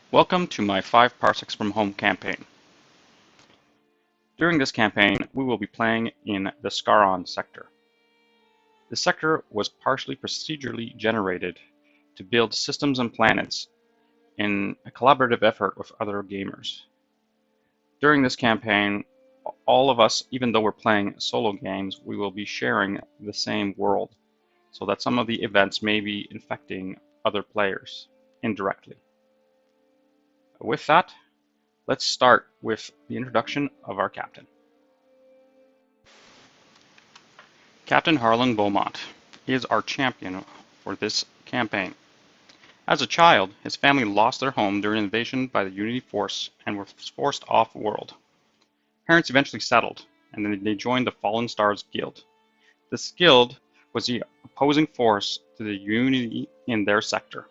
Welcome to my 5 Parsecs from Home campaign. During this campaign, we will be playing in the Scaron sector. This sector was partially procedurally generated to build systems and planets in a collaborative effort with other gamers. During this campaign, all of us, even though we're playing solo games, we will be sharing the same world, so that some of the events may be infecting other players indirectly. With that, let's start with the introduction of our captain. Captain Harlan Beaumont is our champion for this campaign. As a child, his family lost their home during an invasion by the Unity Force and were forced off-world. Parents eventually settled, and then they joined the Fallen Stars Guild. This guild was the opposing force to the Unity in their sector.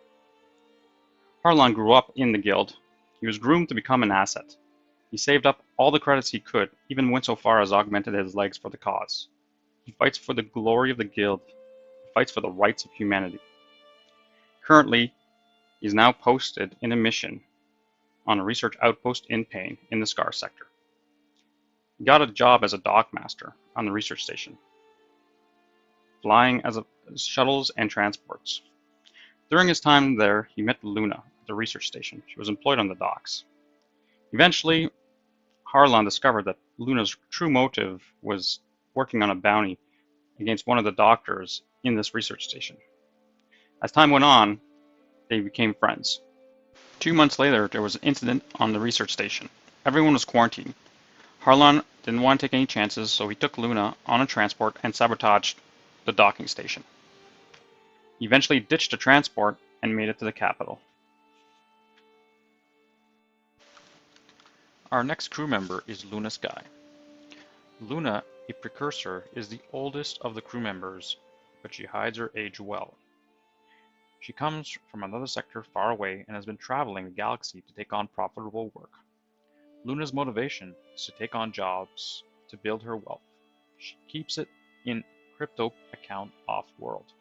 Harlan grew up in the guild. He was groomed to become an asset. He saved up all the credits he could, even went so far as augmented his legs for the cause. He fights for the glory of the guild. He fights for the rights of humanity. Currently, he is now posted in a mission on a research outpost in Pain in the Scar sector. He got a job as a dockmaster on the research station, flying as shuttles and transports. During his time there, he met Luna at the research station. She was employed on the docks. Eventually, Harlan discovered that Luna's true motive was working on a bounty against one of the doctors in this research station. As time went on, they became friends. 2 months later, there was an incident on the research station. Everyone was quarantined. Harlan didn't want to take any chances, so he took Luna on a transport and sabotaged the docking station. He eventually ditched the transport and made it to the capital. Our next crew member is Luna Sky. Luna, a precursor, is the oldest of the crew members, but she hides her age well. She comes from another sector far away and has been traveling the galaxy to take on profitable work. Luna's motivation is to take on jobs to build her wealth. She keeps it in crypto account off-world.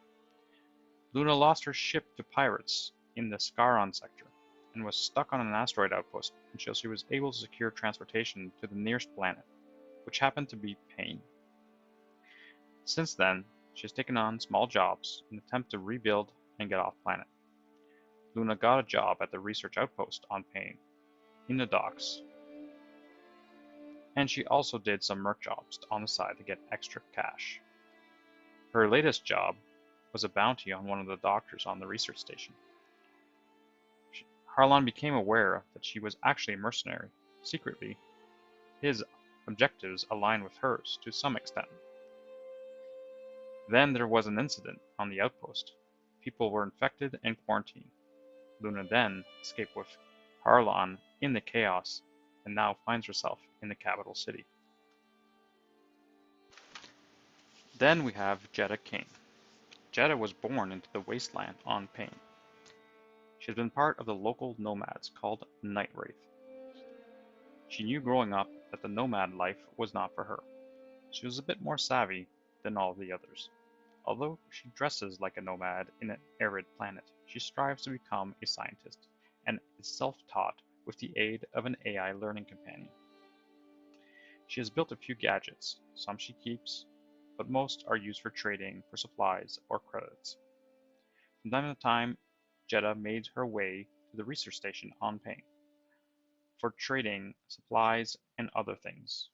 Luna lost her ship to pirates in the Scaron sector and was stuck on an asteroid outpost until she was able to secure transportation to the nearest planet, which happened to be Pain. Since then, she has taken on small jobs in an attempt to rebuild and get off planet. Luna got a job at the research outpost on Pain, in the docks, and she also did some merc jobs on the side to get extra cash. Her latest job was a bounty on one of the doctors on the research station. Harlan became aware that she was actually a mercenary. Secretly, his objectives aligned with hers to some extent. Then there was an incident on the outpost. People were infected and quarantined. Luna then escaped with Harlan in the chaos and now finds herself in the capital city. Then we have Jedha King. Jedha was born into the wasteland on Pain. She has been part of the local nomads called Night Wraith. She knew growing up that the nomad life was not for her. She was a bit more savvy than all the others. Although she dresses like a nomad in an arid planet, she strives to become a scientist and is self-taught with the aid of an AI learning companion. She has built a few gadgets. Some she keeps, but most are used for trading for supplies or credits. From time to time, Jedha made her way to the research station on Pain for trading supplies and other things.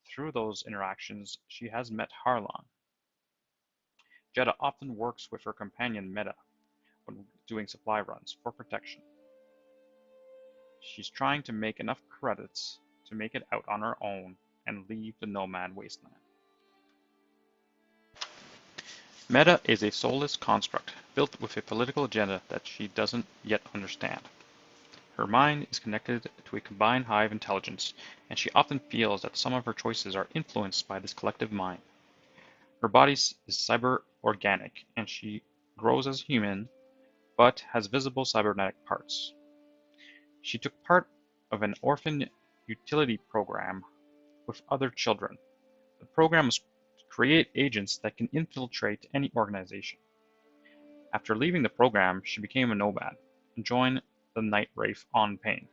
Through those interactions, she has met Harlan. Jedha often works with her companion Meta when doing supply runs for protection. She's trying to make enough credits to make it out on her own and leave the nomad wasteland. Meta is a soulless construct built with a political agenda that she doesn't yet understand. Her mind is connected to a combined hive intelligence, and she often feels that some of her choices are influenced by this collective mind. Her body is cyber-organic, and she grows as human, but has visible cybernetic parts. She took part of an orphan utility program with other children. The program was to create agents that can infiltrate any organization. After leaving the program, she became a nomad and joined the Night Wraith on Pain.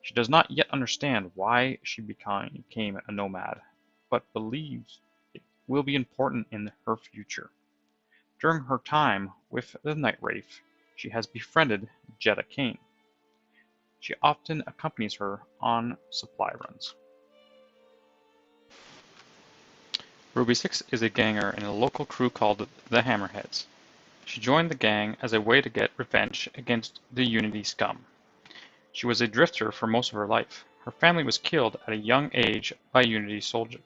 She does not yet understand why she became a nomad, but believes it will be important in her future. During her time with the Night Wraith, she has befriended Jedha. She often accompanies her on supply runs. Ruby 6 is a ganger in a local crew called the Hammerheads. She joined the gang as a way to get revenge against the Unity scum. She was a drifter for most of her life. Her family was killed at a young age by Unity soldiers.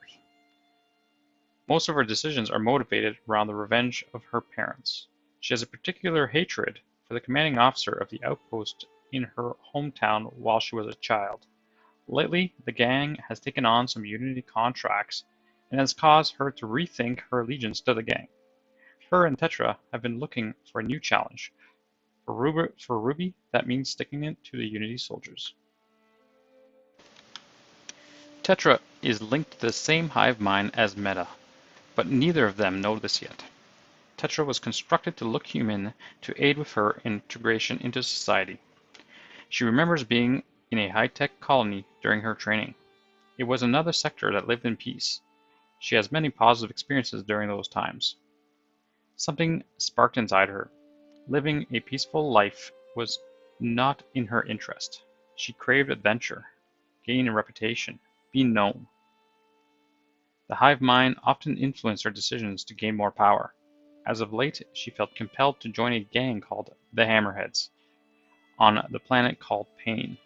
Most of her decisions are motivated around the revenge of her parents. She has a particular hatred for the commanding officer of the outpost in her hometown while she was a child. Lately, the gang has taken on some Unity contracts and has caused her to rethink her allegiance to the gang. Her and Tetra have been looking for a new challenge. For Ruby, that means sticking it to the Unity soldiers. Tetra is linked to the same hive mind as Meta, but neither of them know this yet. Tetra was constructed to look human to aid with her integration into society. She remembers being in a high-tech colony during her training. It was another sector that lived in peace. She has many positive experiences during those times. Something sparked inside her. Living a peaceful life was not in her interest. She craved adventure, gain a reputation, be known. The hive mind often influenced her decisions to gain more power. As of late, she felt compelled to join a gang called the Hammerheads on the planet called Pain.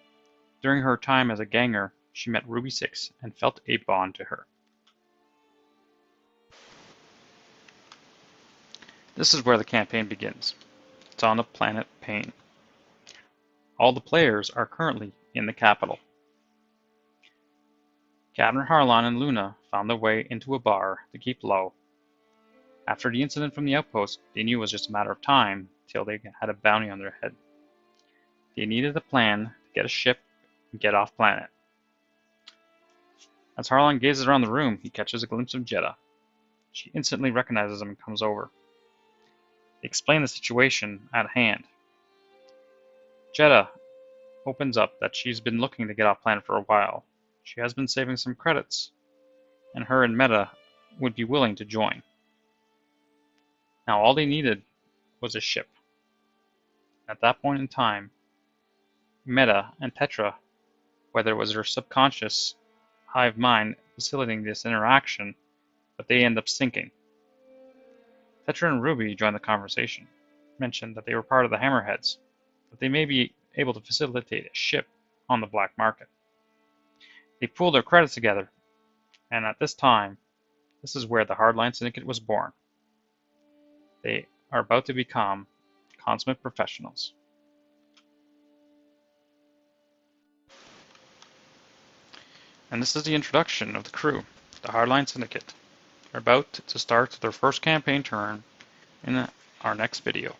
During her time as a ganger, she met Ruby 6 and felt a bond to her. This is where the campaign begins. It's on the planet Pain. All the players are currently in the capital. Captain Harlan and Luna found their way into a bar to keep low. After the incident from the outpost, they knew it was just a matter of time till they had a bounty on their head. They needed a plan to get a ship and get off planet. As Harlan gazes around the room, he catches a glimpse of Jedha. She instantly recognizes him and comes over. They explain the situation at hand. Jedha opens up that she's been looking to get off planet for a while. She has been saving some credits, and her and Meta would be willing to join. Now all they needed was a ship. At that point in time, Meta and Tetra, whether it was her subconscious hive mind facilitating this interaction, but they end up sinking. Tetra and Ruby joined the conversation, mentioned that they were part of the Hammerheads, but they may be able to facilitate a ship on the black market. They pooled their credits together, and at this time, this is where the Hardline Syndicate was born. They are about to become consummate professionals. And this is the introduction of the crew. The Hardline Syndicate are about to start their first campaign turn in our next video.